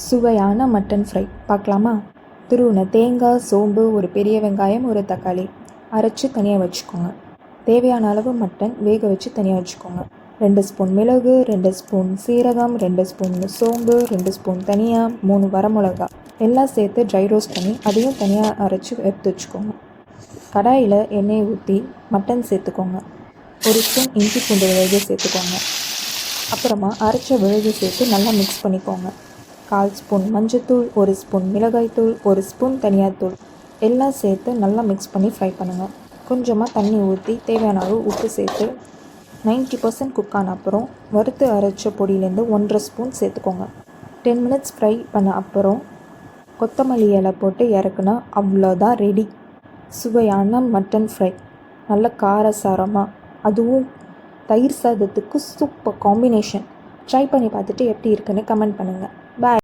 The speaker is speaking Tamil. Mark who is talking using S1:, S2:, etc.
S1: சுவையான மட்டன் ஃப்ரை பார்க்கலாமா? துருவின தேங்காய், சோம்பு, ஒரு பெரிய வெங்காயம், ஒரு தக்காளி அரைச்சி தனியாக வச்சுக்கோங்க. தேவையான அளவு மட்டன் வேக வச்சு தனியாக வச்சுக்கோங்க. 2 ஸ்பூன் மிளகு, 2 ஸ்பூன் சீரகம், 2 ஸ்பூன் சோம்பு, 2 ஸ்பூன் தனியா, 3 வரமிளகா எல்லாம் சேர்த்து ட்ரை ரோஸ்ட் பண்ணி அதையும் தனியாக அரைச்சி எடுத்து வச்சுக்கோங்க. கடாயில் எண்ணெயை ஊற்றி மட்டன் சேர்த்துக்கோங்க. 1 ஸ்பூன் இஞ்சி பூண்டு விழுது சேர்த்துக்கோங்க. அப்புறமா அரைச்ச விழுது சேர்த்து நல்லா மிக்ஸ் பண்ணிக்கோங்க. 1/4 ஸ்பூன் மஞ்சள்தூள், 1 ஸ்பூன் மிளகாய்த்தூள், 1 ஸ்பூன் தனியாத்தூள் எல்லாம் சேர்த்து நல்லா மிக்ஸ் பண்ணி ஃப்ரை பண்ணுங்கள். கொஞ்சமாக தண்ணி ஊற்றி தேவையான அளவு உப்பு சேர்த்து 90% குக் ஆன அப்புறம் வறுத்து அரைச்ச பொடியிலேருந்து 1/2 ஸ்பூன் சேர்த்துக்கோங்க. 10 மினிட்ஸ் ஃப்ரை பண்ண அப்புறம் கொத்தமல்லி இலை போட்டு இறக்குனா அவ்வளோதான் ரெடி. சுவையான மட்டன் ஃப்ரை, நல்ல காரசாரமாக, அதுவும் தயிர் சாதத்துக்கு சூப்பர் காம்பினேஷன். ட்ரை பண்ணி பார்த்துட்டு எப்படி இருக்குன்னு கமெண்ட் பண்ணுங்கள். பாய்.